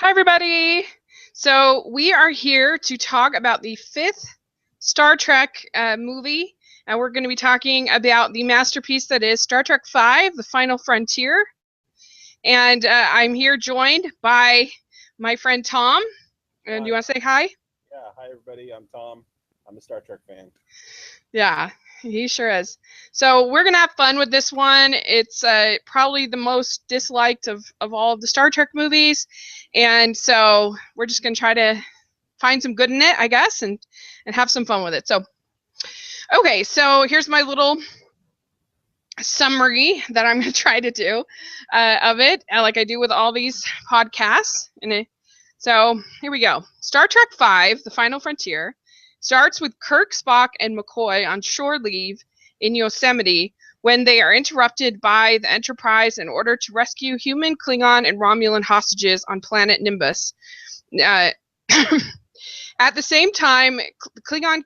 Hi, everybody. So, we are here to talk about the fifth Star Trek movie, and we're going to be talking about the masterpiece that is Star Trek V, The Final Frontier. And I'm here joined by my friend Tom. And Hi. do you want to say hi? Yeah, hi everybody. I'm Tom. I'm a Star Trek fan. Yeah, he sure is. So, we're going to have fun with this one. It's probably the most disliked of all of the Star Trek movies. And so, we're just going to try to find some good in it, I guess, and have some fun with it. So, okay, so here's my little summary that I'm going to try to do of it, like I do with all these podcasts. So here we go. Star Trek V, The Final Frontier, starts with Kirk, Spock, and McCoy on shore leave in Yosemite when they are interrupted by the Enterprise in order to rescue human, Klingon, and Romulan hostages on planet Nimbus. At the same time, Klingon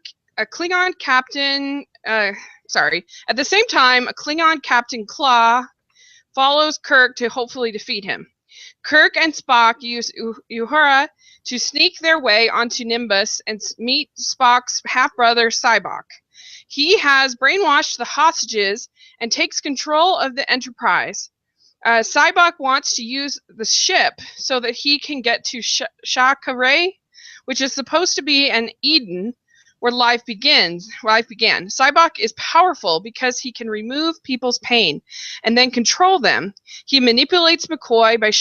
captain, at the same time, a Klingon Captain Claw follows Kirk to hopefully defeat him. Kirk and Spock use Uhura to sneak their way onto Nimbus and meet Spock's half-brother Sybok. He has brainwashed the hostages and takes control of the Enterprise. Sybok wants to use the ship so that he can get to Shakare, which is supposed to be an Eden where life began. Sybok is powerful because he can remove people's pain and then control them. He manipulates McCoy by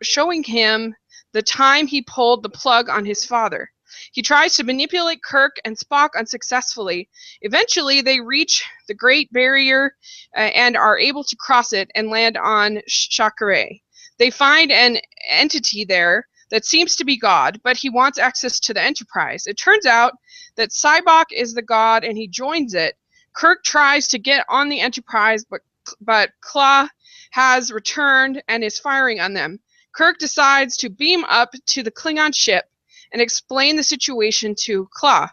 showing him the time he pulled the plug on his father. He tries to manipulate Kirk and Spock unsuccessfully. Eventually, they reach the Great Barrier and are able to cross it and land on Shakare. They find an entity there that seems to be God, but he wants access to the Enterprise. It turns out that Sybok is the God and he joins it. Kirk tries to get on the Enterprise, but Claw has returned and is firing on them. Kirk decides to beam up to the Klingon ship and explain the situation to Claw.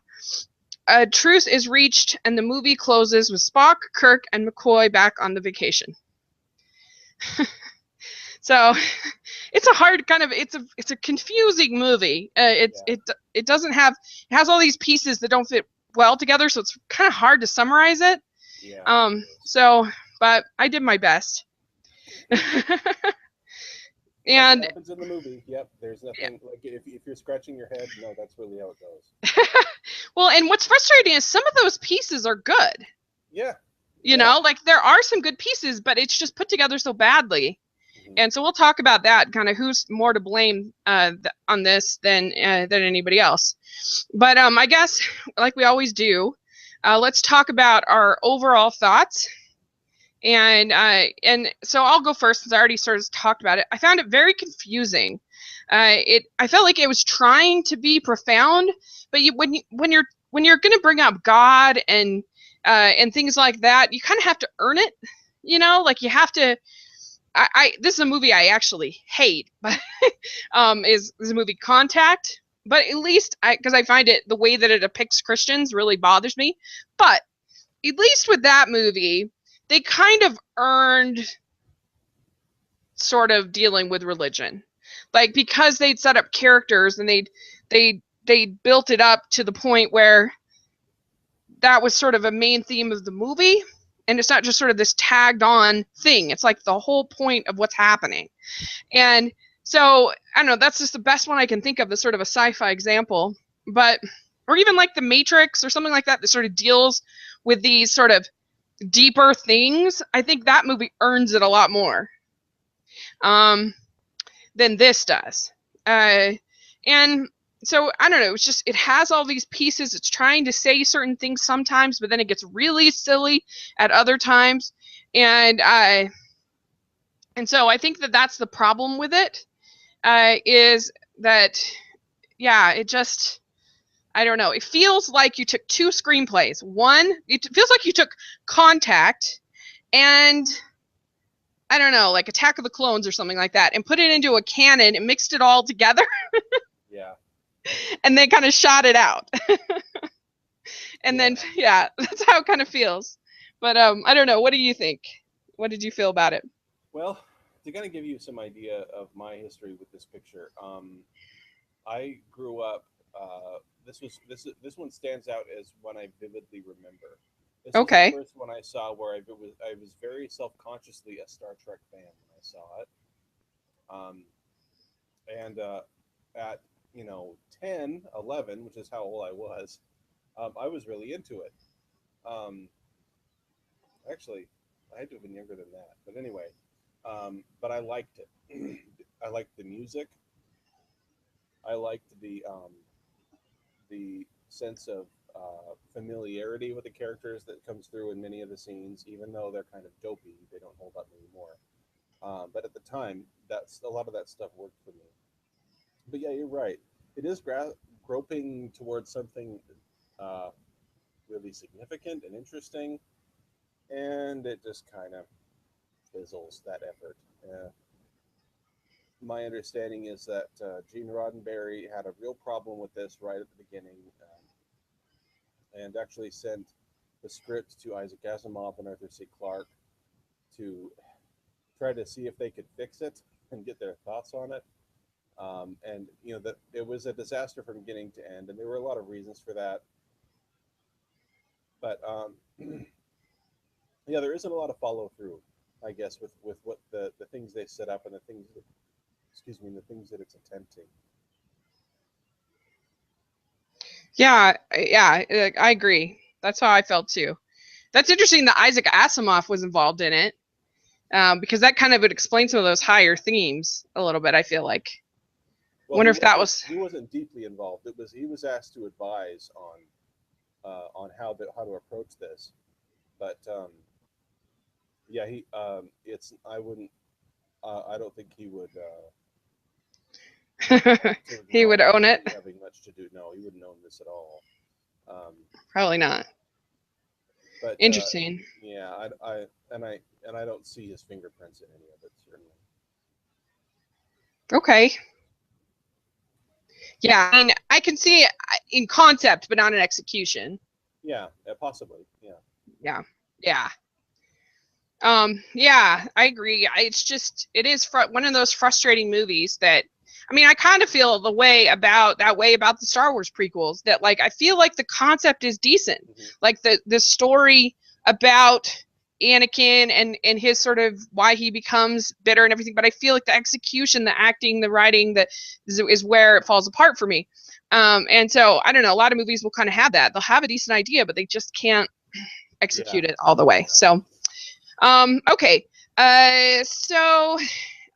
A truce is reached and the movie closes with Spock, Kirk, and McCoy back on the vacation. So it's a hard kind of it's a confusing movie. It doesn't have, it has all these pieces that don't fit well together, so it's kind of hard to summarize it. Yeah. So but I did my best. And And happens in the movie. Yep. There's nothing like if you're scratching your head, no, that's really how it goes. well, and what's frustrating is some of those pieces are good. Yeah. You know, like there are some good pieces, but it's just put together so badly. And so we'll talk about that, kind of who's more to blame on this than anybody else. But I guess, like we always do, let's talk about our overall thoughts. And so I'll go first since I already sort of talked about it. I found it very confusing. I felt like it was trying to be profound, but when you're going to bring up God and things like that, you kind of have to earn it. You know, like you have to. This is a movie I actually hate, but is the movie Contact. But at least because I find it, the way that it depicts Christians really bothers me. But at least with that movie, they kind of earned sort of dealing with religion, like because they'd set up characters and they built it up to the point where that was sort of a main theme of the movie. And it's not just sort of this tagged on thing. It's like the whole point of what's happening. And so, I don't know, that's just the best one I can think of as sort of a sci-fi example. But, or even like The Matrix or something like that sort of deals with these sort of deeper things. I think that movie earns it a lot more than this does. And so I don't know, it's just, it has all these pieces. It's trying to say certain things sometimes, but then it gets really silly at other times. And so I think that that's the problem with it, is that, yeah, it just, I don't know. It feels like you took two screenplays. One, it feels like you took Contact and, I don't know, like Attack of the Clones or something like that, and put it into a canon and mixed it all together. Yeah. And then kind of shot it out. And then, yeah, that's how it kind of feels. But I don't know. What do you think? What did you feel about it? Well, to kind of give you some idea of my history with this picture, I grew up. This one stands out as one I vividly remember. This was the Okay. first one I saw where I was very self consciously a Star Trek fan when I saw it. And at 10, 11, which is how old I was, I was really into it. Um, Actually, I had to have been younger than that. But anyway, but I liked it. I liked the music. I liked the sense of familiarity with the characters that comes through in many of the scenes, even though they're kind of dopey, they don't hold up anymore. But at the time, that's a lot of that stuff worked for me. But yeah, you're right. It is groping towards something uh, really significant and interesting, and it just kind of fizzles that effort. My understanding is that Gene Roddenberry had a real problem with this right at the beginning, and actually sent the script to Isaac Asimov and Arthur C. Clarke to try to see if they could fix it and get their thoughts on it. And that it was a disaster from beginning to end, and there were a lot of reasons for that. But yeah, there isn't a lot of follow through, I guess, with what the things they set up and the things that, excuse me, the things that it's attempting. Yeah, yeah, I agree. That's how I felt too. That's interesting that Isaac Asimov was involved in it, because that kind of would explain some of those higher themes a little bit. I feel like. Well, Wonder if that was. he wasn't deeply involved. He was asked to advise on how to approach this, but yeah, it's I wouldn't I don't think he would to He would acknowledge own it. having much to do. No, he wouldn't own this at all. Um, Probably not. but Interesting. yeah, I don't see his fingerprints in any of it, certainly. Okay. Yeah, I mean, I can see it in concept, but not in execution. Yeah, possibly. Yeah. Yeah. Yeah. Yeah, I agree. It is one of those frustrating movies that, I mean, I kind of feel the way about the Star Wars prequels, that like I feel like the concept is decent. Mm-hmm. Like the story about Anakin and his sort of why he becomes bitter and everything, but I feel like the execution, the acting, the writing, that is where it falls apart for me. And so I don't know, a lot of movies will kind of have that. They'll have a decent idea, but they just can't execute it all the way. So okay. So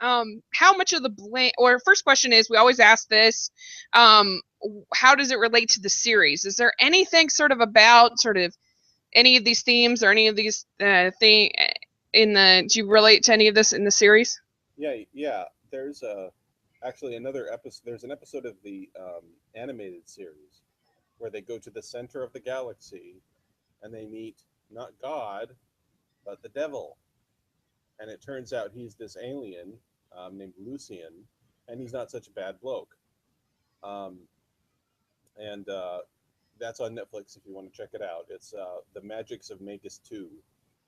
how much of the blame, or first question is, we always ask this, how does it relate to the series? Is there anything sort of about sort of any of these themes or any of these thing do you relate to any of this in the series? Yeah. There's actually another episode. There's an episode of the animated series where they go to the center of the galaxy and they meet not God, but the devil. And it turns out he's this alien named Lucian, and he's not such a bad bloke. Um, and that's on Netflix if you want to check it out. It's The Magics of Magus 2,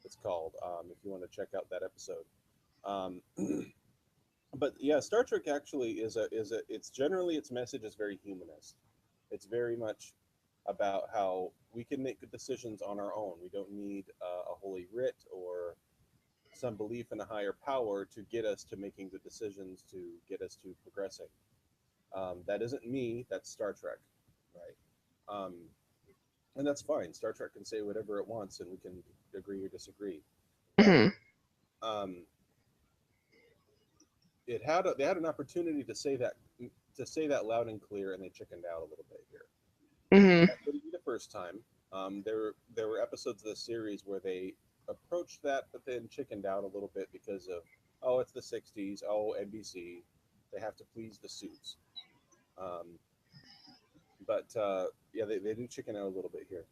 it's called, if you want to check out that episode. Um, but yeah, Star Trek actually it's generally, its message is very humanist. It's very much about how we can make good decisions on our own. We don't need a holy writ or some belief in a higher power to get us to making good decisions, to get us to progressing. That isn't me. That's Star Trek, right? Um, and that's fine. Star Trek can say whatever it wants, and we can agree or disagree. But Mm-hmm. um, they had an opportunity to say that loud and clear, and they chickened out a little bit here. Mm-hmm. That wouldn't be the first time. There were episodes of the series where they approached that, but then chickened out a little bit because of, oh, it's the '60s, oh, NBC, they have to please the suits. Um, but yeah, they do chicken out a little bit here,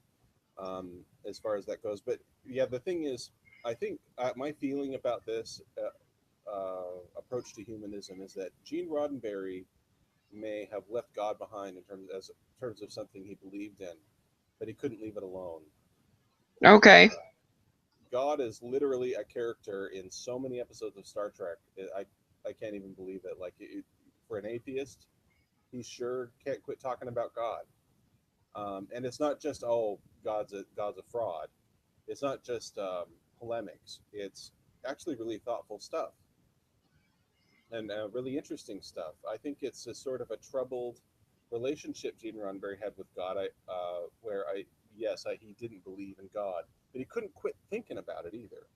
as far as that goes. But yeah, the thing is, I think my feeling about this approach to humanism is that Gene Roddenberry may have left God behind in terms of something he believed in, but he couldn't leave it alone. Okay. God is literally a character in so many episodes of Star Trek. I can't even believe it. Like for an atheist, he sure can't quit talking about God. And it's not just God's a fraud. It's not just polemics. It's actually really thoughtful stuff and really interesting stuff. I think it's a sort of a troubled relationship Gene Roddenberry had with God. He didn't believe in God, but he couldn't quit thinking about it either.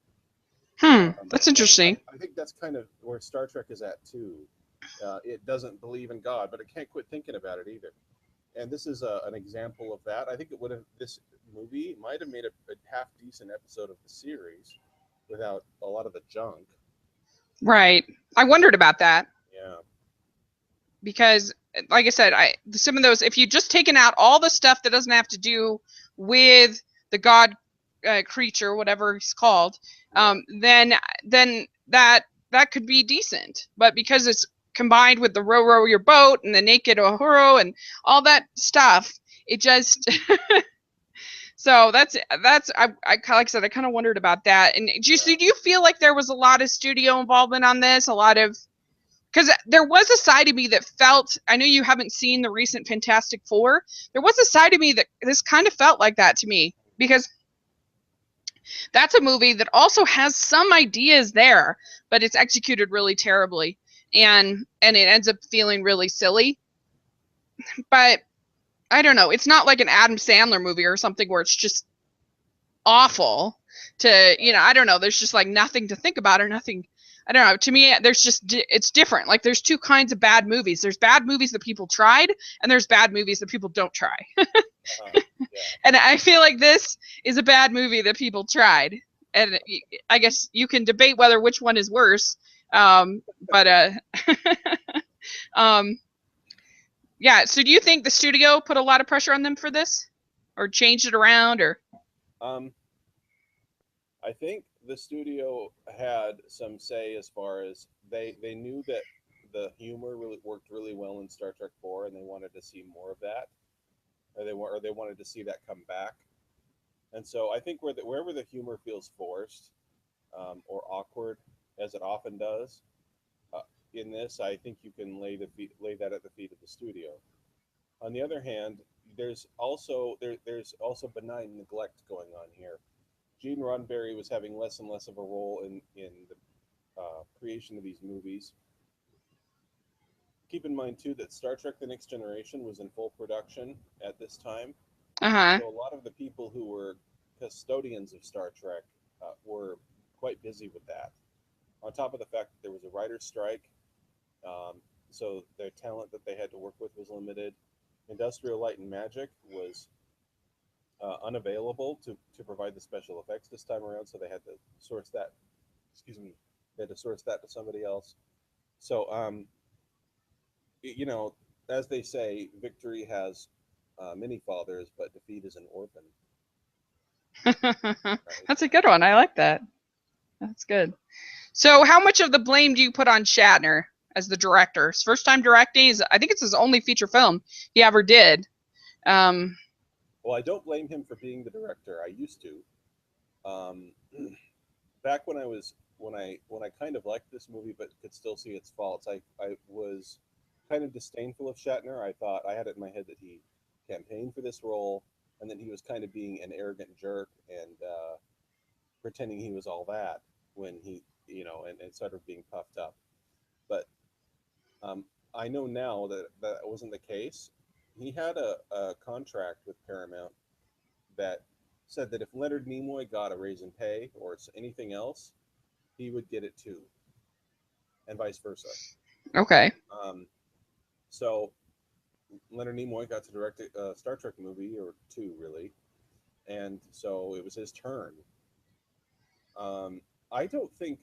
That's interesting. I think that's kind of where Star Trek is at too. It doesn't believe in God, but it can't quit thinking about it either. And this is an example of that. I think this movie might have made a half decent episode of the series without a lot of the junk. Right. I wondered about that. Yeah. Because, like I said, some of those, if you just taken out all the stuff that doesn't have to do with the God creature, whatever he's called, then that could be decent. But because it's combined with the row your boat and the naked Uhura and all that stuff, it just so that's like I said, I kind of wondered about that. And do you feel like there was a lot of studio involvement on this, a lot of, because there was a side of me that felt, I know you haven't seen the recent Fantastic Four, there was a side of me that this kind of felt like that to me, because that's a movie that also has some ideas there, but it's executed really terribly, and it ends up feeling really silly. But I don't know, it's not like an Adam Sandler movie or something where it's just awful to, I don't know, there's just like nothing to think about or nothing. I don't know. To me, it's different. Like there's two kinds of bad movies. There's bad movies that people tried, and there's bad movies that people don't try. Yeah. And I feel like this is a bad movie that people tried. And I guess you can debate which one is worse. Yeah. So do you think the studio put a lot of pressure on them for this, or changed it around, or? I think the studio had some say as far as they knew that the humor really worked really well in Star Trek 4, and they wanted to see more of that, or they wanted to see that come back. And so I think wherever the humor feels forced or awkward, as it often does, in this, I think you can lay that at the feet of the studio. On the other hand, there's also benign neglect going on here. Gene Roddenberry was having less and less of a role in the creation of these movies. Keep in mind too that Star Trek: The Next Generation was in full production at this time. So a lot of the people who were custodians of Star Trek were quite busy with that. On top of the fact that there was a writer's strike, so their talent that they had to work with was limited. Industrial Light and Magic was unavailable to provide the special effects this time around, so they had to source that. They had to source that to somebody else. So, as they say, victory has many fathers, but defeat is an orphan. Right? That's a good one. I like that. That's good. So how much of the blame do you put on Shatner as the director? His first time directing, I think it's his only feature film he ever did. Well, I don't blame him for being the director. I used to. Back when I kind of liked this movie but could still see its faults, I was kind of disdainful of Shatner. I thought, I had it in my head that he campaigned for this role, and then he was kind of being an arrogant jerk and pretending he was all that when he, and sort of being puffed up. But I know now that wasn't the case. He had a contract with Paramount that said that if Leonard Nimoy got a raise in pay or anything else, he would get it too, and vice versa. Okay. So Leonard Nimoy got to direct a Star Trek movie, or two really, and so it was his turn. I don't think,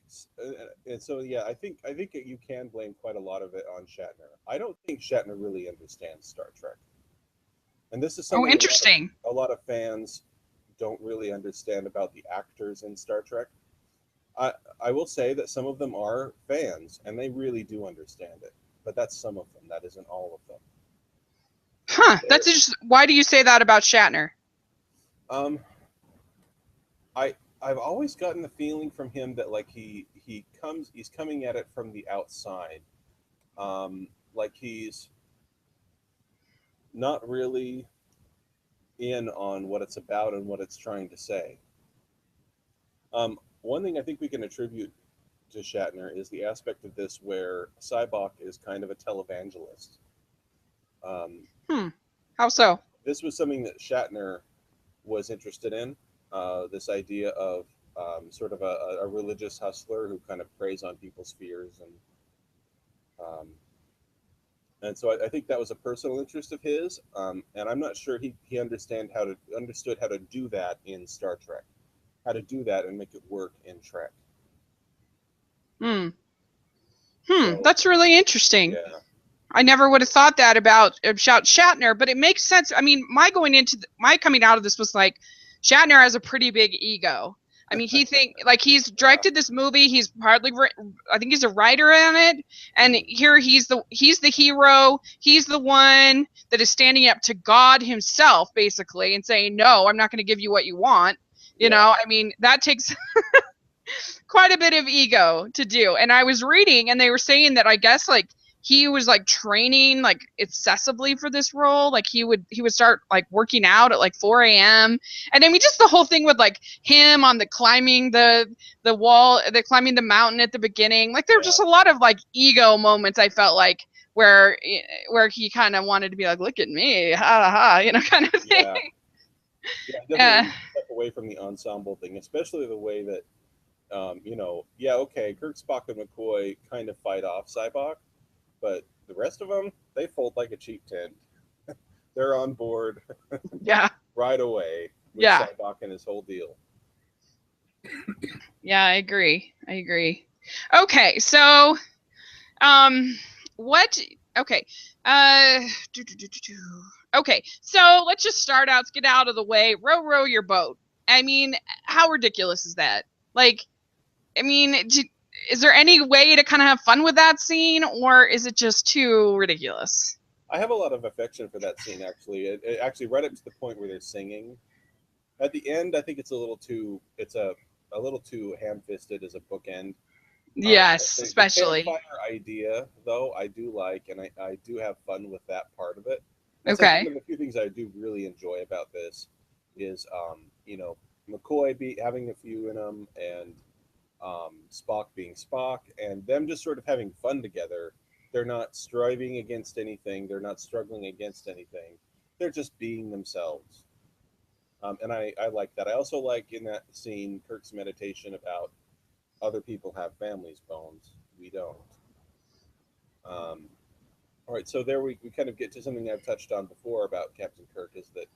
and so yeah, I think that you can blame quite a lot of it on Shatner. I don't think Shatner really understands Star Trek, and this is something interesting. A lot of fans don't really understand about the actors in Star Trek. I will say that some of them are fans, and they really do understand it, but that's some of them. That isn't all of them. That's just. Why do you say that about Shatner? I've always gotten the feeling from him that like he's coming at it from the outside, like he's not really in on what it's about and what it's trying to say. One thing I think we can attribute to Shatner is the aspect of this where Sybok is kind of a televangelist. Um, How so? this was something that Shatner was interested in. This idea of sort of a religious hustler who kind of preys on people's fears, um, and so I think that was a personal interest of his. And I'm not sure he understood how to do that in Star Trek, how to do that and make it work in Trek. Hmm. So That's really interesting. yeah, I never would have thought that about Shatner, but it makes sense. I mean, my coming out of this was like, Shatner has a pretty big ego. I mean, he's yeah, directed this movie. He's hardly, I think he's a writer on it, and here he's the hero. He's the one that is standing up to God himself, basically, and saying, "No, I'm not going to give you what you want." You yeah, know, I mean, that takes quite a bit of ego to do. And I was reading, and they were saying that I guess like he was like training like excessively for this role. Like he would start like working out at like 4 a.m. And I mean, just the whole thing with like him on the climbing the wall, the climbing the mountain at the beginning. Like there were yeah, just a lot of like ego moments. I felt like where he kind of wanted to be like, look at me, ha ha, kind of thing. yeah. Yeah, it definitely Yeah. needs to step away from the ensemble thing, especially the way that, yeah, okay, Kirk, Spock, and McCoy kind of fight off Sybok, but the rest of them, they fold like a cheap tent. They're on board Yeah. right away with Yeah. Sybok and his whole deal. Yeah, I agree. Okay, so what okay. Uh okay, so let's just start out, let's get out of the way. Row your boat. I mean, how ridiculous is that? Like, I mean, is there any way to kind of have fun with that scene, or is it just too ridiculous? I have a lot of affection for that scene, actually. It actually, right up to the point where they're singing. At the end, I think it's a little too ham-fisted as a bookend. Yes, The especially. campfire idea, though, I do like, and I do have fun with that part of it. That's like one Okay. of the few things I do really enjoy about this is, McCoy having a few in him, and Spock being Spock, and them just sort of having fun together. They're not striving against anything. They're not struggling against anything. They're just being themselves. And I like that. I also like in that scene Kirk's meditation about other people have families, Bones. We don't. All right, so there we kind of get to something I've touched on before about Captain Kirk is that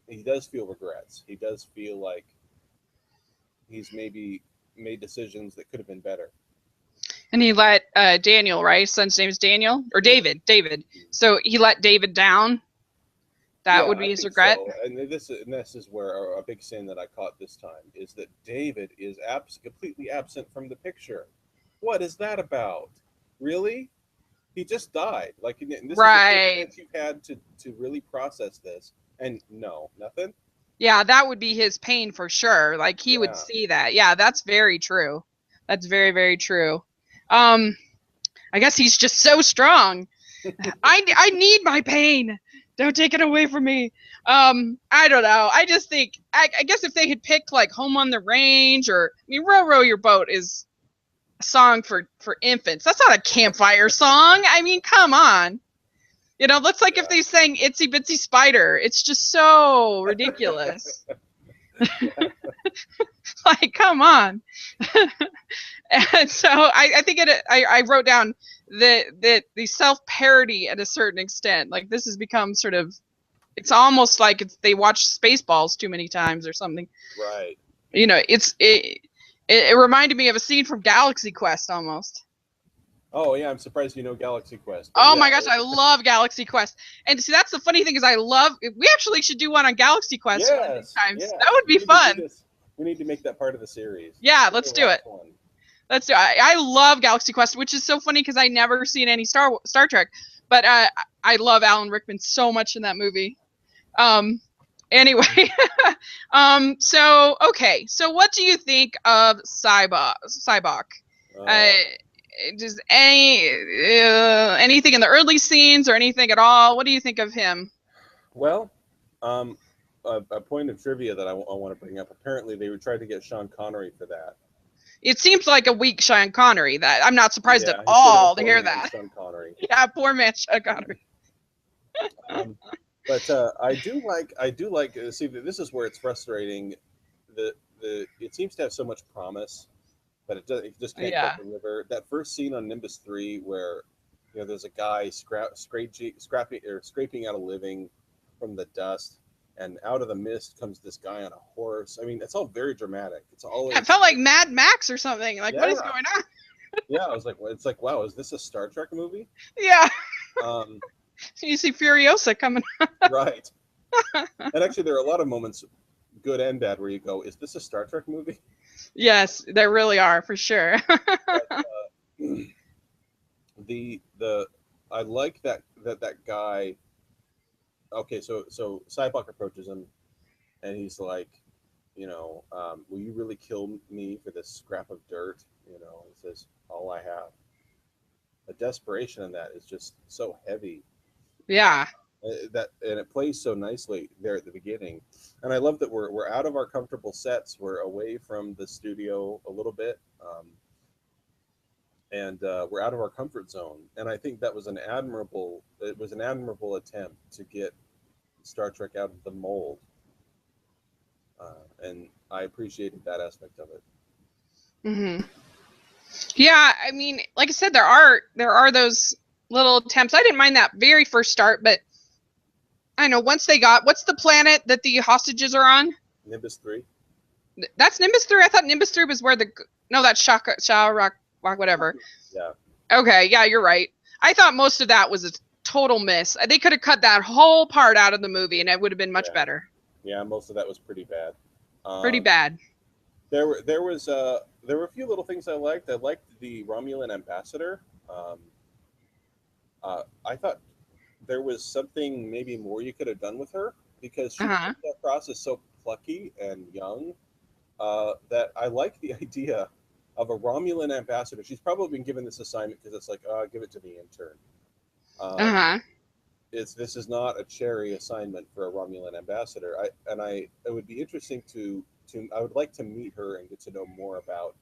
he does feel regrets. He does feel like he's maybe made decisions that could have been better. And he let Daniel, right? His son's name is Daniel or Yeah. David. David. So he let David down. That Yeah, would be I his think regret. so. And this is where a big sin that I caught this time is that David is completely absent from the picture. What is that about? Really? He just died. Like, and this is the first Right. chance you've had to really process this, and no, nothing. Yeah, that would be his pain for sure. Like he would Yeah, see that. Yeah, that's very true. That's very, very true. Um, I guess he's just so strong. I need my pain. Don't take it away from me. I don't know. I just think I guess if they had picked like Home on the Range or I mean Row Your Boat is a song for infants. That's not a campfire song. I mean, come on. Looks like if yeah, they sang Itsy Bitsy Spider. It's just so ridiculous. yeah. Like, come on. And so I think I wrote down that the self parody at a certain extent. Like this has become sort of it's almost like they watch Spaceballs too many times or something. Right. It reminded me of a scene from Galaxy Quest almost. Oh yeah, I'm surprised you know Galaxy Quest, but Oh yeah, my gosh, I love Galaxy Quest. And see, that's the funny thing is we actually should do one on Galaxy Quest one of these yes, times. That yes. would We be need to do fun. this. We need to make that part of the series. Yeah, It'd be let's a do lot it. of fun. Let's do it. I love Galaxy Quest, which is so funny because I never seen any Star Trek, but I love Alan Rickman so much in that movie. Um, Anyway, so what do you think of Cybok? Uh, does anything in the early scenes or anything at all? What do you think of him? Well, a point of trivia that I want to bring up. Apparently, they would try to get Sean Connery for that. It seems like a weak Sean Connery. That I'm not surprised at he should have all to poor hear man that. Sean Connery. Yeah, poor man Sean Connery. But I do like. See, this is where it's frustrating. It seems to have so much promise, but it just can't Yeah. quite deliver. That first scene on Nimbus 3 where there's a guy scraping out a living from the dust, and out of the mist comes this guy on a horse. I mean, it's all very dramatic. It's all. It felt like Mad Max or something. Like, what is Yeah. going on? Yeah, I was like, it's like, wow, is this a Star Trek movie? Yeah, Um, you see Furiosa coming. right. And actually, there are a lot of moments, good and bad, where you go, is this a Star Trek movie? Yes, there really are for sure. But, I like that guy. Okay, so Cybok approaches him, and he's like, will you really kill me for this scrap of dirt? He says, all I have. The desperation in that is just so heavy. Yeah. And it plays so nicely there at the beginning. And I love that we're out of our comfortable sets. We're away from the studio a little bit. And we're out of our comfort zone. And I think that was an admirable attempt to get Star Trek out of the mold. And I appreciated that aspect of it. Mm-hmm. Yeah, I mean, like I said, there are those little attempts. I didn't mind that very first start, but I know once they got, what's the planet that the hostages are on? Nimbus 3. That's Nimbus 3. I thought Nimbus 3 was where that's Shah Rock, whatever. Yeah. Okay, yeah, you're right. I thought most of that was a total miss. They could have cut that whole part out of the movie, and it would have been much better. Yeah, most of that was pretty bad. Pretty bad. There were a few little things I liked. I liked the Romulan ambassador. I thought there was something maybe more you could have done with her, because she comes across as so plucky and young that I like the idea of a Romulan ambassador. She's probably been given this assignment because it's like, give it to the intern. This is not a cherry assignment for a Romulan ambassador. It would be interesting I would like to meet her and get to know more about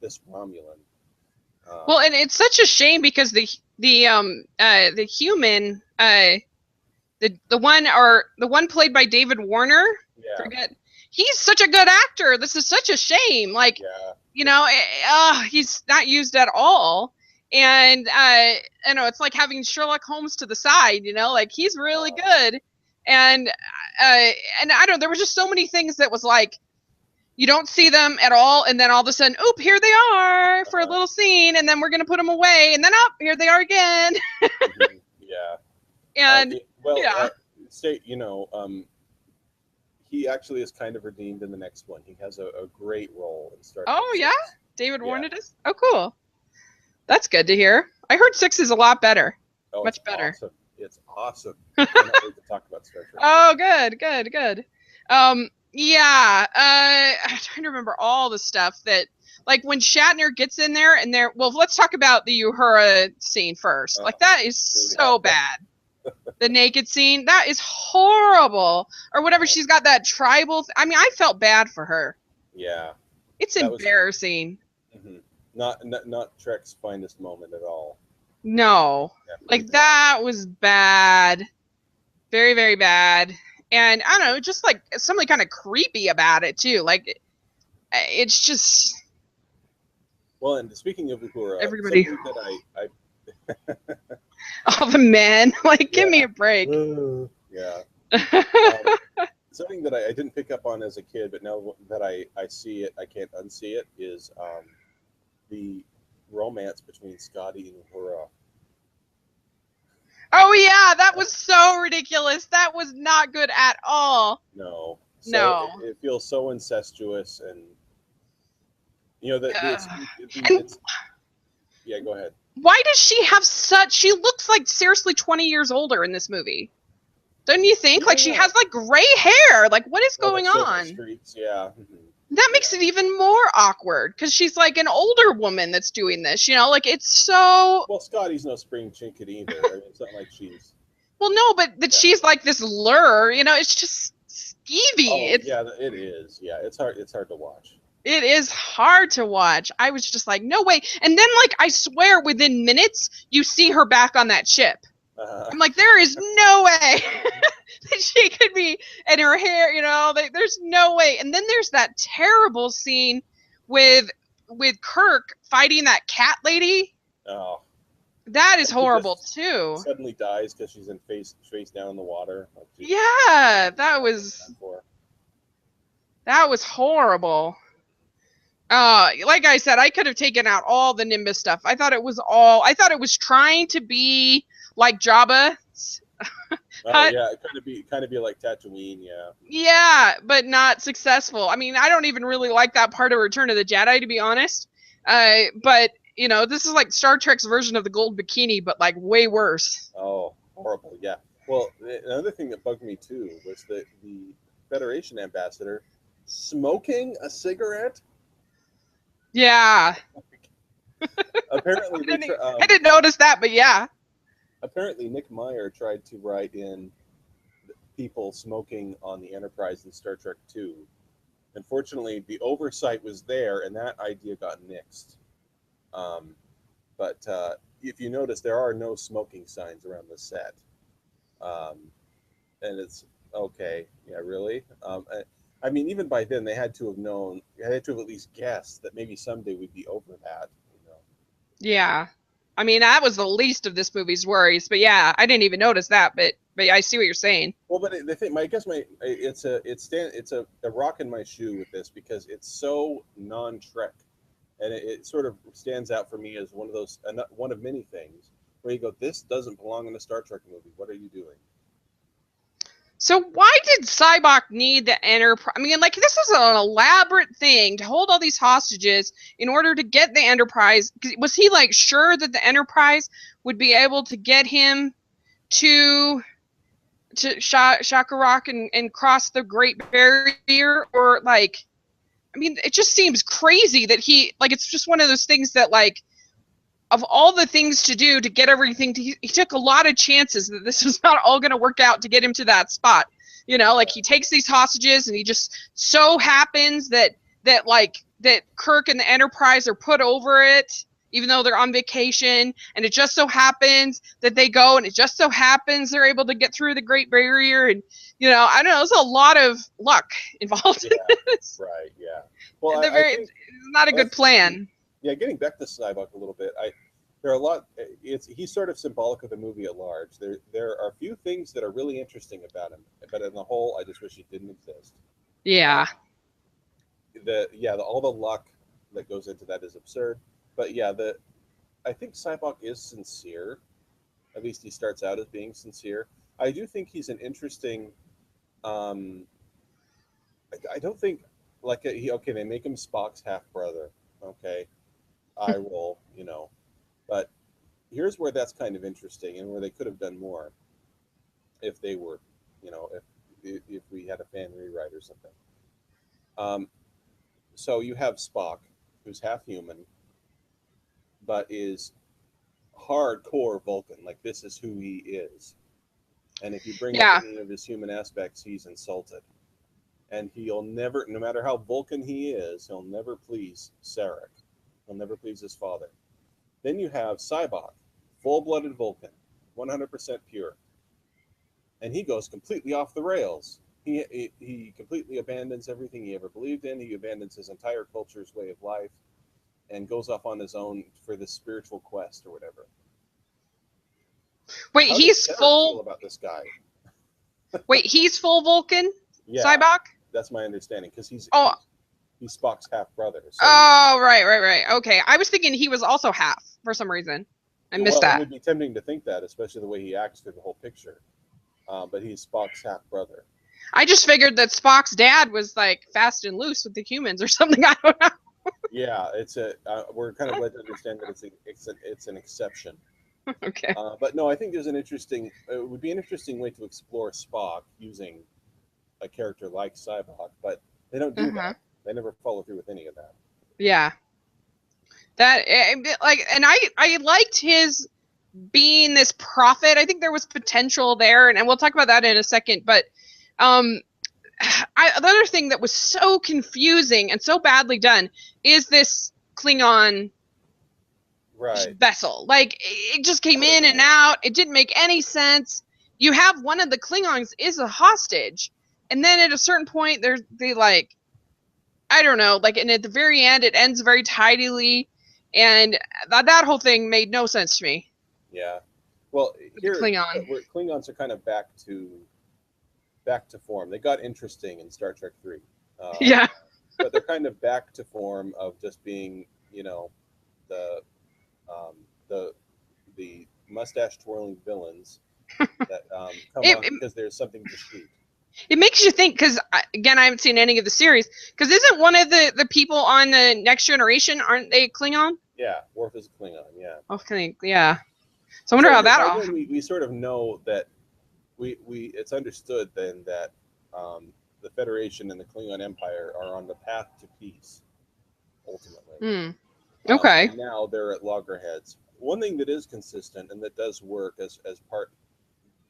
this Romulan. Well, and it's such a shame because the human, the one played by David Warner, he's such a good actor. This is such a shame. Like, he's not used at all. And it's like having Sherlock Holmes to the side. Like, he's really good. And I don't know, there were just so many things that was like, you don't see them at all, and then all of a sudden, oop, here they are for a little scene, and then we're going to put them away, and then here they are again. Yeah. And he actually is kind of redeemed in the next one. He has a great role in Star Trek. Oh, yeah? David Warner does? Oh, cool. That's good to hear. I heard 6 is a lot better. Oh, much better. Awesome. It's awesome. I can't wait to talk about Star Trek. Oh, good. Yeah, I'm trying to remember all the stuff that, like, when Shatner gets in there and let's talk about the Uhura scene first. Like, that is so bad. The naked scene, that is horrible. Or whatever, she's got that tribal, I mean, I felt bad for her. Yeah. It's embarrassing. Not Trek's finest moment at all. No. Like, that was bad. Very, very bad. And I don't know, just like something kind of creepy about it too. Like, it's just. Well, and speaking of Uhura, everybody. That I all the men, like, give me a break. Yeah. Something that I didn't pick up on as a kid, but now that I see it, I can't unsee it, is the romance between Scotty and Uhura. Oh, yeah, that was so ridiculous. That was not good at all. No. No. It feels so incestuous, and yeah, go ahead. Why does she have she looks like seriously 20 years older in this movie? Don't you think? Like, she Yeah. has like gray hair. Like, what is Oh, going the silver on? streaks, yeah. That makes it even more awkward because she's like an older woman that's doing this. You know, like it's so. Well, Scotty's no spring chicken either. I mean, it's not like she's. Well, no, but that she's like this lure. You know, it's just skeevy. Oh, It's yeah, it is. Yeah, it's hard. It's hard to watch. it is hard to watch. I was just like, no way. And then, like, I swear, within minutes, you see her back on that ship. I'm like, there is no way that she could be, and her hair, you know, there's no way. And then there's that terrible scene with Kirk fighting that cat lady. Oh, That is she horrible just too. suddenly dies because she's in face down in the water. Like Yeah, that was horrible. Like I said, I could have taken out all the Nimbus stuff. I thought it was trying to be like Jabba. Oh yeah, it kind of be like Tatooine, yeah. Yeah, but not successful. I mean, I don't even really like that part of Return of the Jedi, to be honest. But you know, this is like Star Trek's version of the gold bikini, but like way worse. Oh, horrible, yeah. Well, another thing that bugged me too was the Federation ambassador smoking a cigarette. Yeah. Apparently, I didn't notice that, but yeah. Apparently, Nick Meyer tried to write in people smoking on the Enterprise in Star Trek II. Unfortunately, the oversight was there, and that idea got nixed. But if you notice, there are no smoking signs around the set. And it's okay, yeah, really. I mean, even by then, they had to have known. They had to have at least guessed that maybe someday we'd be over that. You know? Yeah, I mean that was the least of this movie's worries. But yeah, I didn't even notice that. But I see what you're saying. Well, but the thing, it's a rock in my shoe with this because it's so non-Trek, and it sort of stands out for me as one of those one of many things where you go, this doesn't belong in a Star Trek movie. What are you doing? So why did Sybok need the Enterprise? I mean, like, this is an elaborate thing to hold all these hostages in order to get the Enterprise. Was he, like, sure that the Enterprise would be able to get him to Shakarok and cross the Great Barrier? Or, like, I mean, it just seems crazy that it's just one of those things that, like, of all the things to do to get everything he took a lot of chances that this was not all going to work out to get him to that spot. You know, like he takes these hostages and he just so happens that Kirk and the Enterprise are put over it, even though they're on vacation. And it just so happens that they go, and it just so happens they're able to get through the Great Barrier. And, you know, I don't know, there's a lot of luck involved in this. Right, yeah. Well, it's not a good plan. Yeah, getting back to Sybok a little bit, there are a lot. He's sort of symbolic of the movie at large. There are a few things that are really interesting about him, but in the whole, I just wish he didn't exist. Yeah. All the luck that goes into that is absurd. But yeah, I think Sybok is sincere. At least he starts out as being sincere. I do think he's an interesting. I don't think they make him Spock's half brother. Okay. I will, you know, but here's where that's kind of interesting and where they could have done more if they were, you know, if we had a fan rewrite or something. So you have Spock, who's half human, but is hardcore Vulcan. Like, this is who he is. And if you bring up any of his human aspects, he's insulted. And he'll never, no matter how Vulcan he is, he'll never please Sarek. He'll never please his father. Then you have Sybok, full-blooded Vulcan, 100% pure. And he goes completely off the rails. He completely abandons everything he ever believed in. He abandons his entire culture's way of life and goes off on his own for this spiritual quest or whatever. Wait, he's full. Feel about this guy? Wait, he's full Vulcan? Yeah, Sybok? That's my understanding, because he's Spock's half brother. So right. Okay, I was thinking he was also half for some reason. I missed that. It would be tempting to think that, especially the way he acts through the whole picture. But he's Spock's half brother. I just figured that Spock's dad was like fast and loose with the humans or something. I don't know. Yeah, we're kind of led to understand that it's an exception. Okay. But no, I think there's an interesting. It would be an interesting way to explore Spock using a character like Sybok, but they don't do Uh-huh. that. They never follow through with any of that. Yeah. That like, and I liked his being this prophet. I think there was potential there, and we'll talk about that in a second. But um, the other thing that was so confusing and so badly done is this Klingon Right. vessel. Like, it just came What a in and mess. out. It didn't make any sense. You have one of the Klingons is a hostage, and then at a certain point, they like, I don't know, like, and at the very end, it ends very tidily, and that whole thing made no sense to me. Yeah. Well, With the here Klingon. where Klingons are kind of back to form. They got interesting in Star Trek 3. Yeah. But they're kind of back to form of just being, the um, the the mustache twirling villains that come It, on it, because there's something to shoot. it makes you think, because, again, I haven't seen any of the series, because isn't one of the people on the Next Generation, aren't they Klingon? Yeah, Worf is a Klingon. Yeah. Okay, yeah. So I wonder So how that by all. then we sort of know that we it's understood then that the Federation and the Klingon Empire are on the path to peace ultimately. Okay. And now they're at loggerheads. One thing that is consistent and that does work as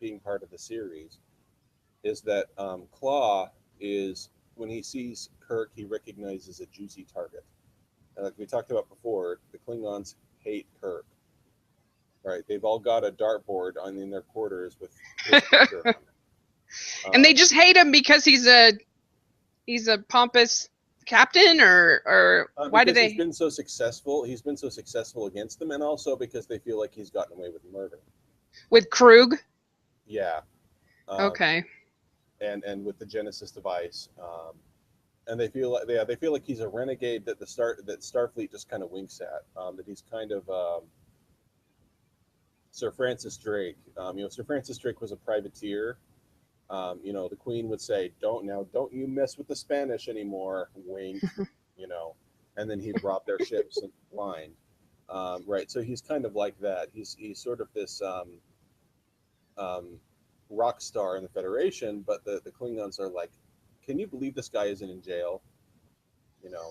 being part of the series is that Claw is, when he sees Kirk, he recognizes a juicy target. And like we talked about before, the Klingons hate Kirk. Right? They've all got a dartboard in their quarters with his picture on it. And they just hate him because he's a pompous captain, or why do because they? he's been so successful. He's been so successful against them, and also because they feel like he's gotten away with murder. With Krug? Yeah. Okay. And with the Genesis device, and they feel like he's a renegade that Starfleet just kind of winks at. That he's kind of Sir Francis Drake. Sir Francis Drake was a privateer. The Queen would say, "Don't you mess with the Spanish anymore," wink, and then he'd rob their ships blind. Right. So he's kind of like that. He's sort of this rock star in the Federation, but the Klingons are like, "Can you believe this guy isn't in jail?"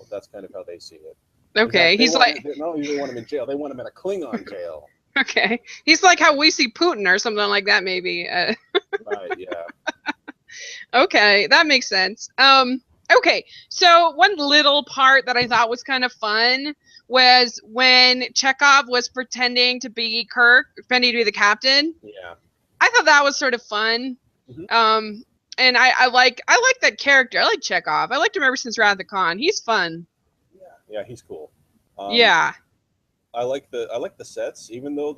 That's kind of how they see it. Okay. In fact, He's like, not only do they want him in jail, they want him in a Klingon jail. okay. He's like how we see Putin or something like that, maybe. Right. Yeah. Okay, that makes sense. Okay, so one little part that I thought was kind of fun was when Chekhov was pretending to be Kirk, pretending to be the captain. Yeah. I thought that was sort of fun. Mm-hmm. And I like that character. I like Chekhov. I liked him ever since Wrath of Khan. He's fun. Yeah, he's cool. Yeah. I like the sets, even though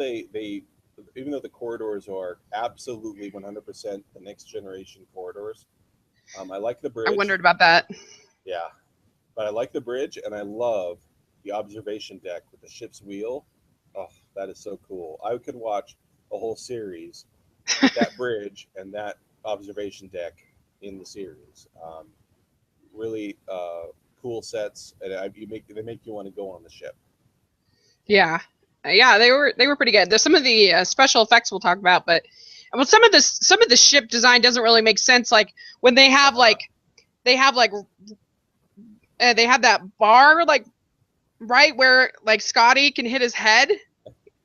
even though the corridors are absolutely 100% the Next Generation corridors. I like the bridge. I wondered about that. Yeah, but I like the bridge, and I love the observation deck with the ship's wheel. Oh, that is so cool! I could watch a whole series with that bridge and that observation deck in the series. Really cool sets, and they make you want to go on the ship. Yeah, they were pretty good. There's some of the special effects we'll talk about, but some of the ship design doesn't really make sense. Like when they have they have that bar like right where like Scotty can hit his head.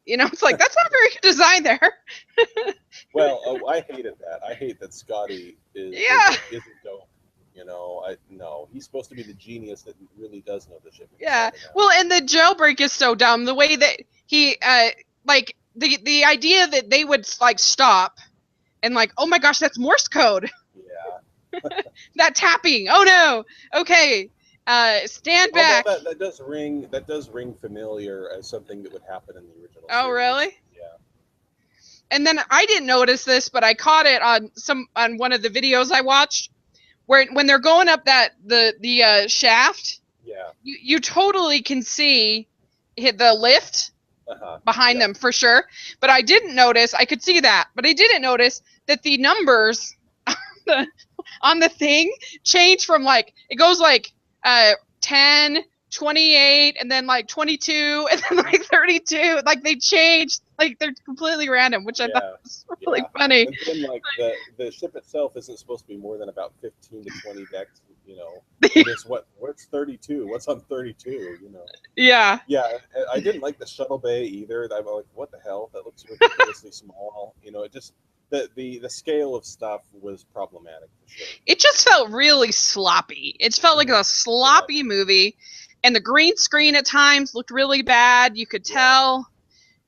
It's like that's not very good design there. Well, I hated that. I hate that Scotty isn't dope. No, he's supposed to be the genius that really does know the ship. Yeah. Well, and the jailbreak is so dumb. The way that he like the idea that they would like stop and like, oh my gosh, that's Morse code. Yeah. That tapping. Oh no. Okay. Stand back. That does ring familiar as something that would happen in the original. Oh, series. Really? Yeah. And then I didn't notice this, but I caught it on one of the videos I watched, where when they're going up the shaft. Yeah. You totally can see the lift behind them for sure. But I didn't notice. I could see that, but I didn't notice that the numbers on the thing change from like it goes like 10, 28 and then like 22 and then like 32. Like they changed, like they're completely random, which I thought was really funny. And then like the ship itself isn't supposed to be more than about 15 to 20 decks, you know. It's what's 32? What's on 32, you know? Yeah. Yeah, I didn't like the shuttle bay either. I'm like, what the hell? That looks ridiculously small. You know, it just the scale of stuff was problematic for sure. It just felt really sloppy. It felt like a sloppy movie, and the green screen at times looked really bad. You could tell,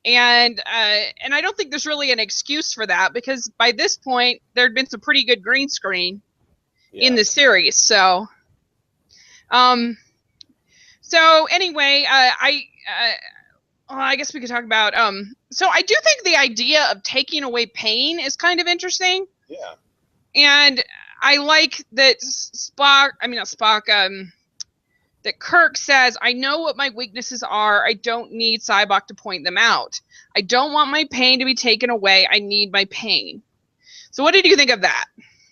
and I don't think there's really an excuse for that, because by this point there had been some pretty good green screen in the series. So, so anyway, I guess we could talk about so I do think the idea of taking away pain is kind of interesting. Yeah. And I like that that Kirk says, I know what my weaknesses are. I don't need Sybok to point them out. I don't want my pain to be taken away. I need my pain. So what did you think of that?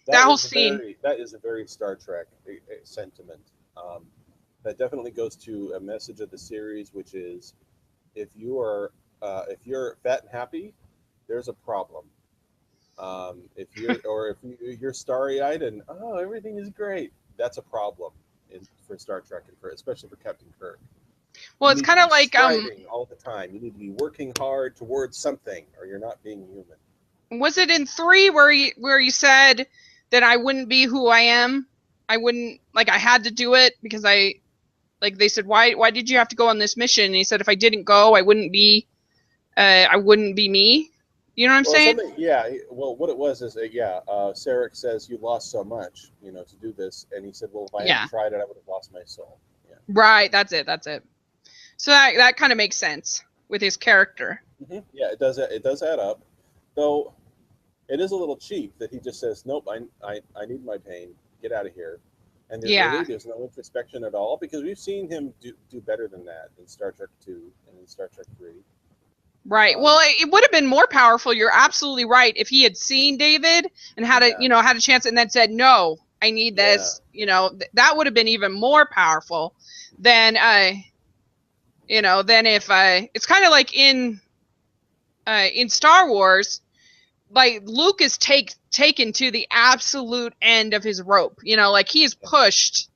That whole scene. That is a very Star Trek sentiment. That definitely goes to a message of the series, which is, if you're fat and happy, there's a problem. If you're starry-eyed and everything is great, that's a problem for Star Trek, and especially for Captain Kirk. Well, it's kind of like all the time. You need to be working hard towards something, or you're not being human. Was it in 3 where you said that I wouldn't be who I am? I wouldn't, like, I had to do it because they said, why did you have to go on this mission? And he said, if I didn't go, I wouldn't be me. You know what I'm saying? Yeah. Well, what it was is, Sarek says, you lost so much, you know, to do this. And he said, well, if I hadn't tried it, I would have lost my soul. Yeah. Right. That's it. So that kind of makes sense with his character. Mm-hmm. Yeah, it does. It does add up, though. It is a little cheap that he just says, nope, I need my pain. Get out of here. And there's no introspection at all, because we've seen him do better than that in Star Trek 2 and in Star Trek 3. Right. Well, it would have been more powerful. You're absolutely right. If he had seen David and had a chance and then said, no, I need this, that would have been even more powerful than, than if, it's kind of like in Star Wars, like Luke is taken to the absolute end of his rope, like he is pushed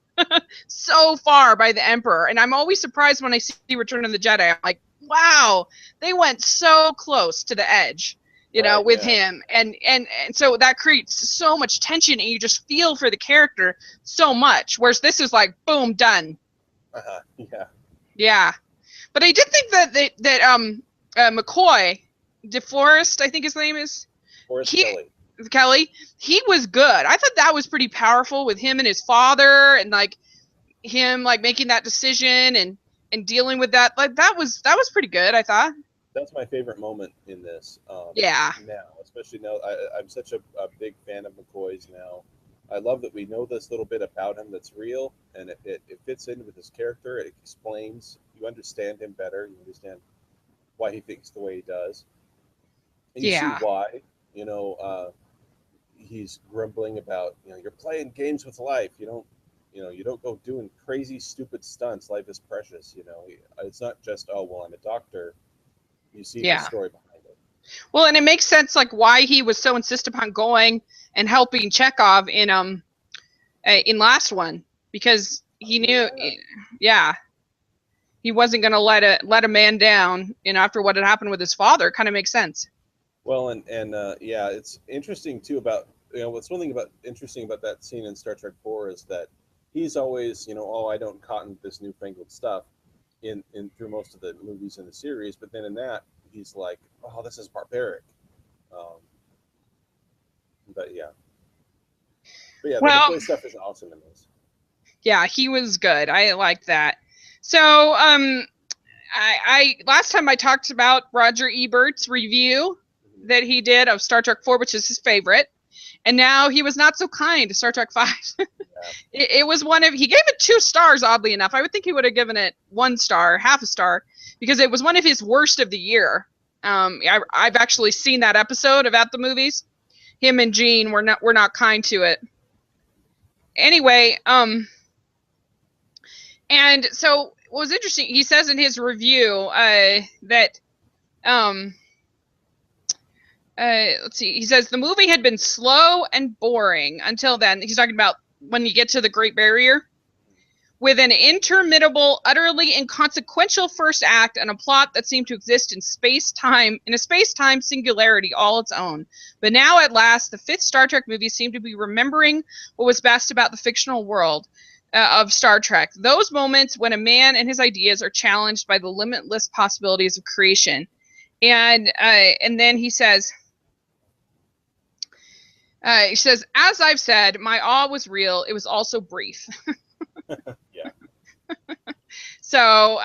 so far by the Emperor. And I'm always surprised when I see Return of the Jedi. I'm like, wow, they went so close to the edge, with him. And so that creates so much tension, and you just feel for the character so much. Whereas this is like, boom, done. Yeah. Yeah. But I did think that McCoy, DeForest, I think his name is. Kelly, he was good. I thought that was pretty powerful with him and his father, and like him like making that decision and dealing with that. Like that was pretty good, I thought. That's my favorite moment in this. Now, especially now, I'm such a big fan of McCoy's now. I love that we know this little bit about him that's real, and it fits in with his character. It explains, you understand him better. You understand why he thinks the way he does. And you see why. He's grumbling about, you're playing games with life. You don't go doing crazy, stupid stunts. Life is precious. It's not just, I'm a doctor. You see the story behind it. Well, and it makes sense, like why he was so insistent upon going and helping Chekhov in last one, because he knew, he wasn't going to let a man down. After what had happened with his father, it kind of makes sense. Well, and it's interesting too about, what's one thing interesting about that scene in Star Trek 4 is that he's always, I don't cotton this newfangled stuff in through most of the movies in the series, but then in that he's like, oh, this is barbaric. The McCoy stuff is awesome in this. Yeah, he was good. I liked that. So I last time I talked about Roger Ebert's review that he did of Star Trek 4, which is his favorite, and now he was not so kind to Star Trek 5. It was he gave it 2 stars, oddly enough. I would think he would have given it 1 star, half a star, because it was one of his worst of the year. I've actually seen that episode of At the Movies. Him and Gene were not kind to it. Anyway, and so what was interesting, he says in his review that let's see, he says the movie had been slow and boring until then. He's talking about when you get to the Great Barrier, with an interminable, utterly inconsequential first act and a plot that seemed to exist in a space-time singularity all its own. But now, at last, the fifth Star Trek movie seemed to be remembering what was best about the fictional world of Star Trek. Those moments when a man and his ideas are challenged by the limitless possibilities of creation. And then he says, as I've said, my awe was real. It was also brief. Yeah. So,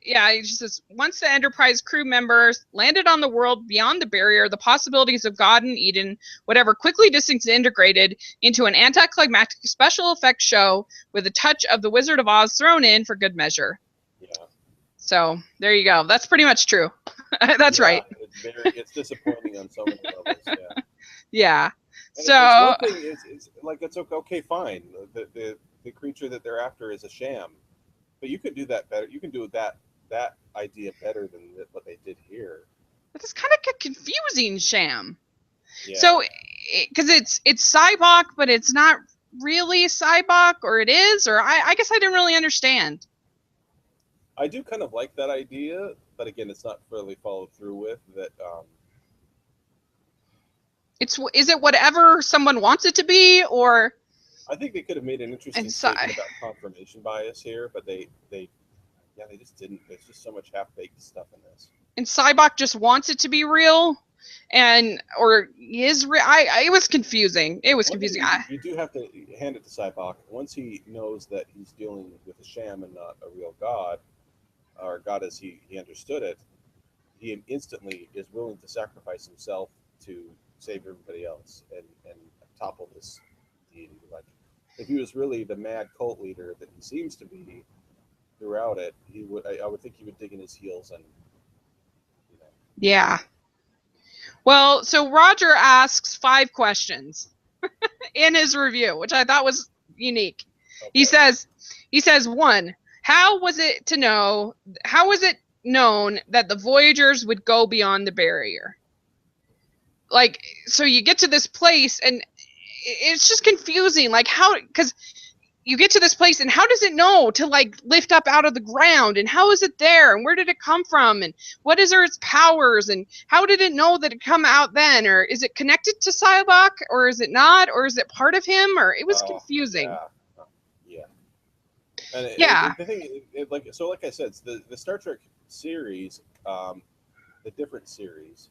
he just says, once the Enterprise crew members landed on the world beyond the barrier, the possibilities of God and Eden, whatever, quickly disintegrated into an anticlimactic special effects show with a touch of the Wizard of Oz thrown in for good measure. Yeah. So, there you go. That's pretty much true. That's right. It's disappointing on so many levels. Yeah. Yeah. And So, it's one thing is like, it's okay, fine. The creature that they're after is a sham, but you could do that better. You can do that idea better than what they did here. it's kind of a confusing sham. Yeah. So, because it's Cybok, but it's not really Cybok, or it is, or I guess I didn't really understand. I do kind of like that idea, but again, it's not fully followed through with that. Is it whatever someone wants it to be, or? I think they could have made an interesting And statement about confirmation bias here, but they just didn't. There's just so much half-baked stuff in this. And Cybok just wants it to be real, or is real. It was confusing. It was confusing. You do have to hand it to Cybok. Once he knows that he's dealing with a sham and not a real god, or god as he understood it, he instantly is willing to sacrifice himself to save everybody else and topple this deity. Like, if he was really the mad cult leader that he seems to be throughout it, I would think he would dig in his heels and, you know. Yeah. Well, so Roger asks 5 questions in his review, which I thought was unique. Okay. He says 1, how was it known that the Voyagers would go beyond the barrier? Like, so you get to this place and it's just confusing. Like, how, because you get to this place and how does it know to like lift up out of the ground, and how is it there, and where did it come from, and what is its powers, and how did it know that it come out then, or is it connected to Cybok, or is it not, or is it part of him, or it was confusing. Yeah. And the thing, like I said, the Star Trek series, the different series,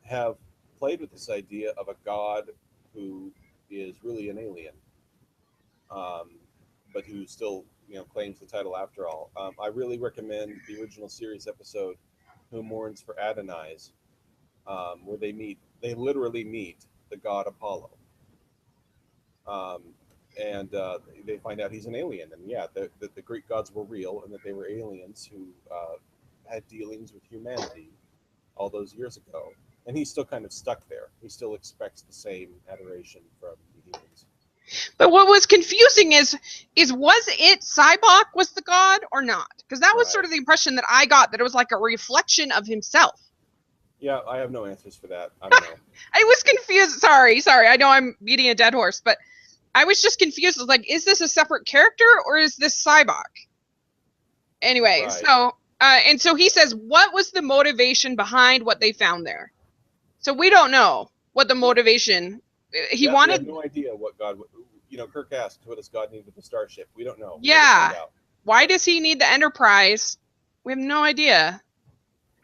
have played with this idea of a god who is really an alien, but who still, claims the title after all. I really recommend the original series episode, "Who Mourns for Adonais," where they literally meet the god Apollo, and they find out he's an alien, and that the Greek gods were real, and that they were aliens who had dealings with humanity all those years ago. And he's still kind of stuck there. He still expects the same adoration from the humans. But what was confusing is was it Cybok was the god or not? Because that was sort of the impression that I got, that it was like a reflection of himself. Yeah, I have no answers for that. I don't know. I was confused. Sorry. I know I'm beating a dead horse, but I was just confused. I was like, is this a separate character or is this Cybok? Anyway, so and so he says, what was the motivation behind what they found there? So we don't know what the motivation. He wanted. We have no idea what God. Kirk asked, "What does God need with the starship?" We don't know. Yeah. Why does he need the Enterprise? We have no idea.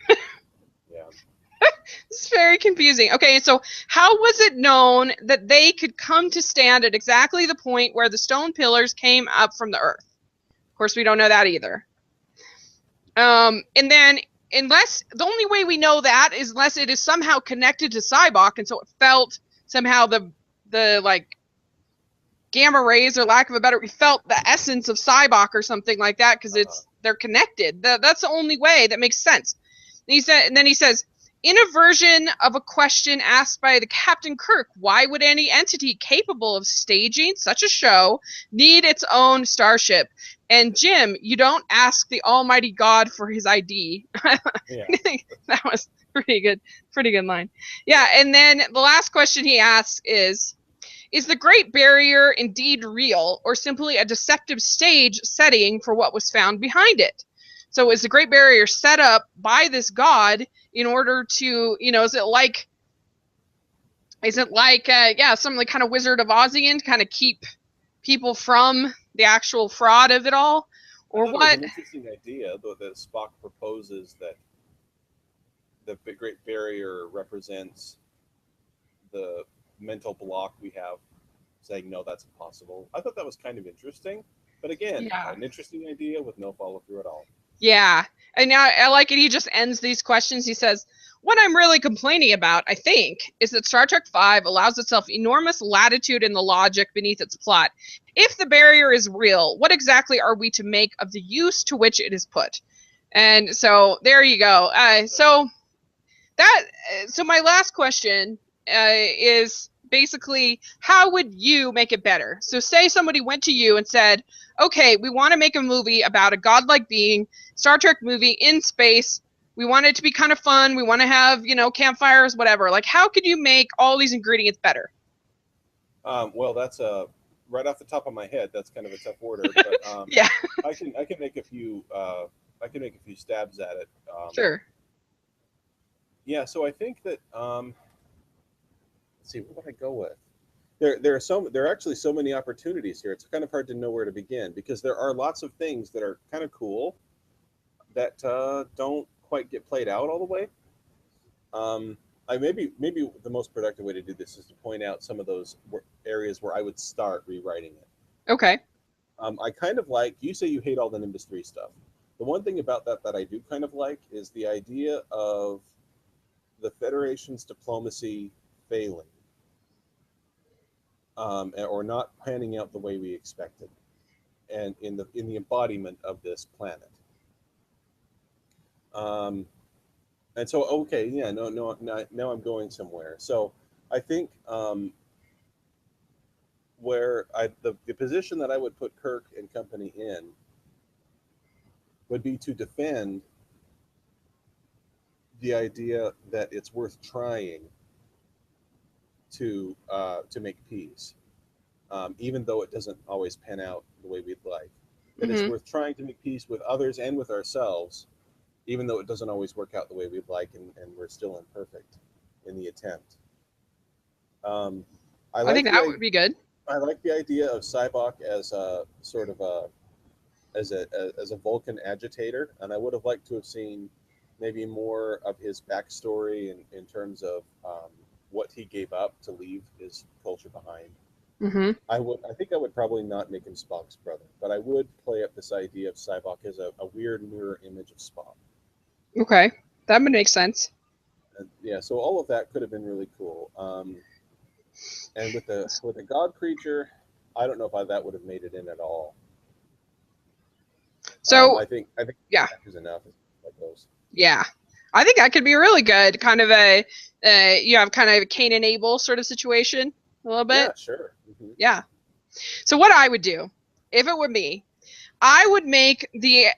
Yeah. It's very confusing. Okay, so how was it known that they could come to stand at exactly the point where the stone pillars came up from the earth? Of course, we don't know that either. And then, unless the only way we know that is unless it is somehow connected to Cybok, and so it felt somehow the like gamma rays, or lack of a better, we felt the essence of Cybok or something like that, because they're connected. That's the only way that makes sense. And then he says, in a version of a question asked by the Captain Kirk, why would any entity capable of staging such a show need its own starship? And Jim, you don't ask the Almighty God for his ID. Yeah. I think that was pretty good line. Yeah, and then the last question he asks is the Great Barrier indeed real, or simply a deceptive stage setting for what was found behind it? So is the Great Barrier set up by this god in order to, is it like some like kind of Wizard of Ozian to kind of keep people from the actual fraud of it all, or I thought what? it was an interesting idea, though, that Spock proposes that the Great Barrier represents the mental block we have, saying no, that's impossible. I thought that was kind of interesting, but again, Yeah. an interesting idea with no follow through at all. Yeah, and now I like it. He just ends these questions. He says, "What I'm really complaining about, I think, is that Star Trek V allows itself enormous latitude in the logic beneath its plot. If the barrier is real, what exactly are we to make of the use to which it is put?" And so there you go. So my last question is basically, how would you make it better? So say somebody went to you and said, okay, we want to make a movie about a godlike being, Star Trek movie in space. We want it to be kind of fun. We want to have, campfires, whatever. Like, how could you make all these ingredients better? Well, that's right off the top of my head. That's kind of a tough order, but Yeah, I can make a few stabs at it. sure. Yeah, so I think that let's see, what would I go with? There are actually so many opportunities here. It's kind of hard to know where to begin because there are lots of things that are kind of cool that don't quite get played out all the way. I maybe the most productive way to do this is to point out some of those areas where I would start rewriting it. Okay. I kind of like, you say you hate all the Nimbus 3 stuff. The one thing about that I do kind of like is the idea of the Federation's diplomacy failing, or not panning out the way we expected, and in the embodiment of this planet. And so, okay, yeah, no, now I'm going somewhere. So I think where the position that I would put Kirk and company in would be to defend the idea that it's worth trying to make peace, even though it doesn't always pan out the way we'd like. That it's worth trying to make peace with others and with ourselves, even though it doesn't always work out the way we'd like, and we're still imperfect in the attempt. I think that would be good. I like the idea of Sybok as a sort of as a Vulcan agitator, and I would have liked to have seen maybe more of his backstory in terms of what he gave up to leave his culture behind. I think I would probably not make him Spock's brother, but I would play up this idea of Sybok as a weird mirror image of Spock. Okay, that would make sense. Yeah, so all of that could have been really cool. And with a god creature, I don't know if that would have made it in at all. So I think yeah, is enough. Like those. Yeah, I think that could be really good. Kind of you have kind of a Cain and Abel sort of situation, a little bit. Yeah, sure. Mm-hmm. Yeah. So what I would do, if it were me, I would make the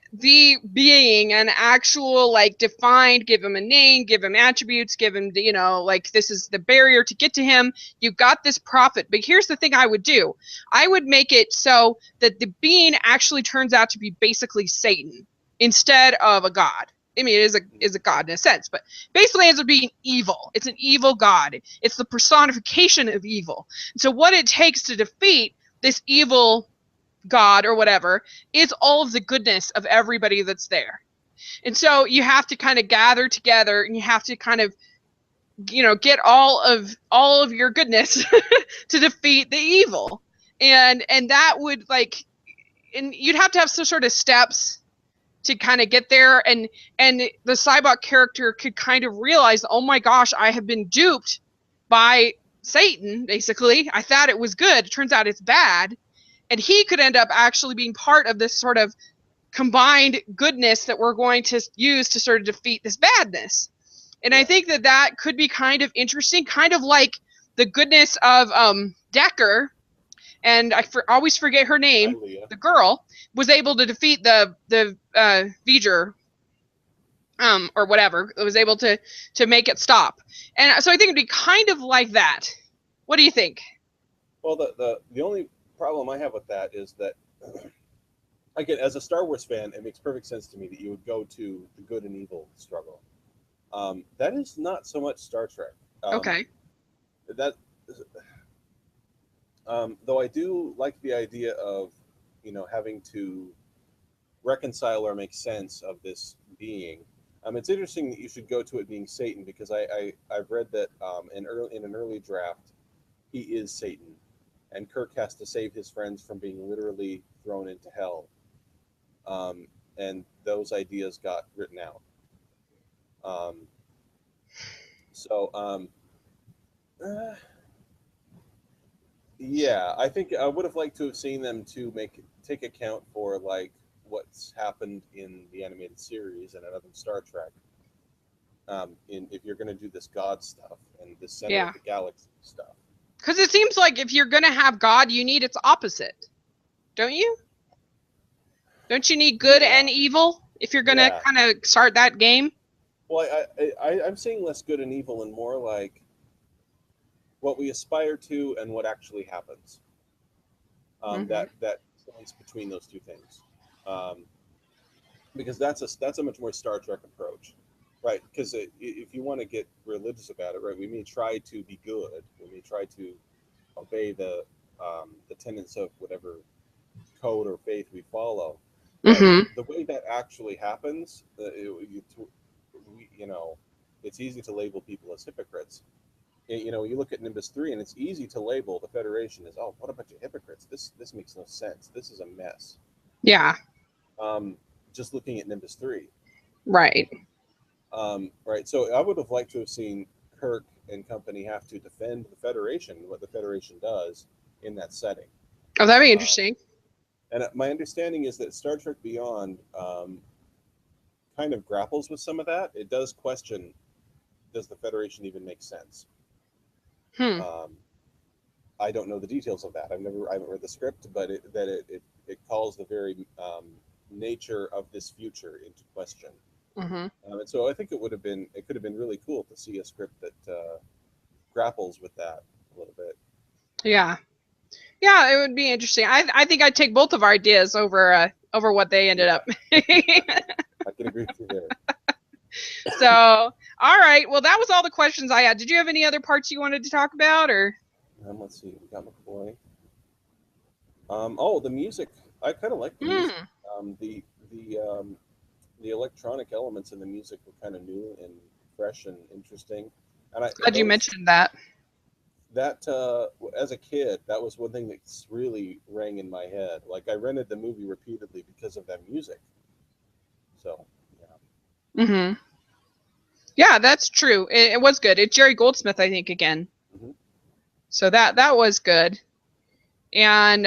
being an actual, like, defined, give him a name, give him attributes, give him, like, this is the barrier to get to him. You got this prophet. But here's the thing I would do. I would make it so that the being actually turns out to be basically Satan instead of a god. I mean, it is a god in a sense, but basically ends up being evil. It's an evil god. It's the personification of evil. And so what it takes to defeat this evil god or whatever is all of the goodness of everybody that's there. And so you have to kind of gather together, and you have to kind of, get all of your goodness to defeat the evil. And that would, like, and you'd have to have some sort of steps to kind of get there, and the Sybok character could kind of realize, oh my gosh, I have been duped by Satan, basically. I thought it was good. It turns out it's bad. And he could end up actually being part of this sort of combined goodness that we're going to use to sort of defeat this badness. And I think that that could be kind of interesting, kind of like the goodness of Decker, and I always forget her name. The girl was able to defeat the V'ger, or whatever. It was able to make it stop. And so I think it'd be kind of like that. What do you think? Well, the only problem I have with that is that, again, as a Star Wars fan, it makes perfect sense to me that you would go to the good and evil struggle. That is not so much Star Trek. Okay. Though I do like the idea of, having to reconcile or make sense of this being. It's interesting that you should go to it being Satan, because I've read that in an early draft, he is Satan, and Kirk has to save his friends from being literally thrown into hell. And those ideas got written out. Yeah, I think I would have liked to have seen them to take account for like what's happened in the animated series and another Star Trek. If you're going to do this God stuff and this center of the galaxy stuff, because it seems like if you're going to have God, you need its opposite, don't you? Don't you need good and evil if you're going to kind of start that game? Well, I'm saying less good and evil and more like what we aspire to and what actually happens. That balance between those two things, because that's a much more Star Trek approach, right? Because if you want to get religious about it, right, we may try to be good, we may try to obey the tenets of whatever code or faith we follow. The way that actually happens, it's easy to label people as hypocrites. You look at Nimbus 3, and it's easy to label the Federation as, oh, what a bunch of hypocrites. This makes no sense. This is a mess. Yeah. Just looking at Nimbus 3. Right. Right. So I would have liked to have seen Kirk and company have to defend the Federation, what the Federation does in that setting. Oh, that'd be interesting. And my understanding is that Star Trek Beyond kind of grapples with some of that. It does question, does the Federation even make sense? I don't know the details of that. I haven't read the script, but it calls the very nature of this future into question. And so I think it could have been really cool to see a script that grapples with that a little bit. Yeah, it would be interesting. I think I'd take both of our ideas over what they ended up. I can agree with you there. So, all right. Well, that was all the questions I had. Did you have any other parts you wanted to talk about, or? Let's see. We got McCoy. The music. I kind of like the music. The electronic elements in the music were kind of new and fresh and interesting. And Glad you mentioned that. That as a kid, that was one thing that really rang in my head. Like I rented the movie repeatedly because of that music. So, yeah. Yeah, that's true. It was good. It's Jerry Goldsmith, I think, again. So that was good. And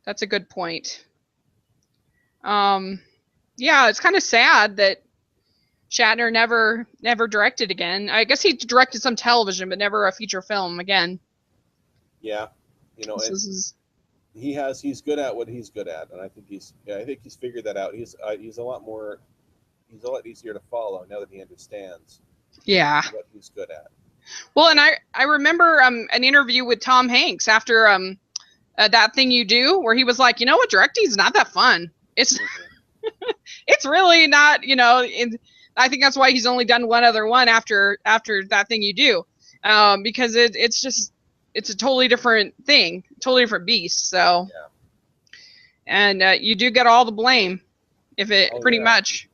that's a good point. Yeah, it's kind of sad that Shatner never directed again. I guess he directed some television, but never a feature film again. Yeah, he's good at what he's good at, and I think he's figured that out. He's a lot easier to follow now that he understands. Yeah. What he's good at. Well, and I remember an interview with Tom Hanks after That Thing You Do, where he was like, you know what, directing's not that fun. It's it's really not, I think that's why he's only done one other one after That Thing You Do, because it's a totally different thing, totally different beast. So, and you do get all the blame if much.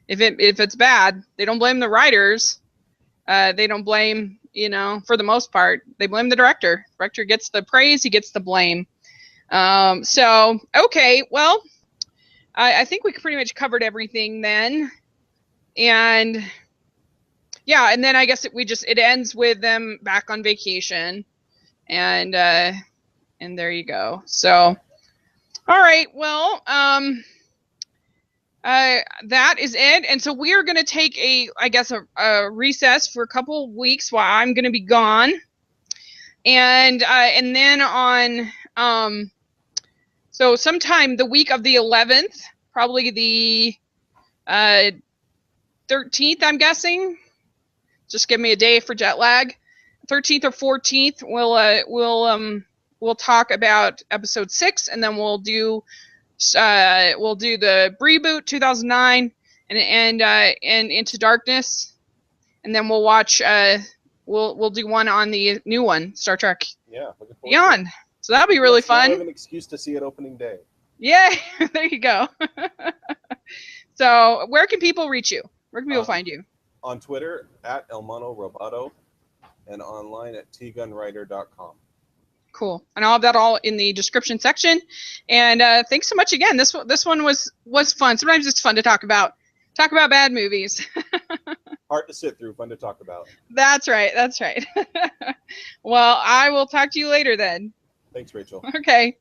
If it's bad, they don't blame the writers. They don't blame, for the most part, they blame the director. Director gets the praise, he gets the blame. So, okay, well, I think we pretty much covered everything then. And yeah, and then I guess it ends with them back on vacation. And there you go. So, all right, well, that is it. And so we are going to take a recess for a couple weeks while I'm going to be gone. And then on, so sometime the week of the 11th, probably the 13th, I'm guessing. Just give me a day for jet lag. 13th or 14th, we'll talk about episode 6, and then we'll do the reboot 2009 and Into Darkness, and then we'll watch we'll do one on the new one, Star Trek Beyond. So that'll be really fun. We'll have an excuse to see it opening day. Yeah, there you go. So where can people reach you? Where can people find you? On Twitter at Elmano Roboto, and online at tgunwriter.com. Cool. And I'll have that all in the description section. And thanks so much again. This one was fun. Sometimes it's fun to talk about bad movies. Hard to sit through, fun to talk about. That's right. Well, I will talk to you later then. Thanks, Rachel. Okay.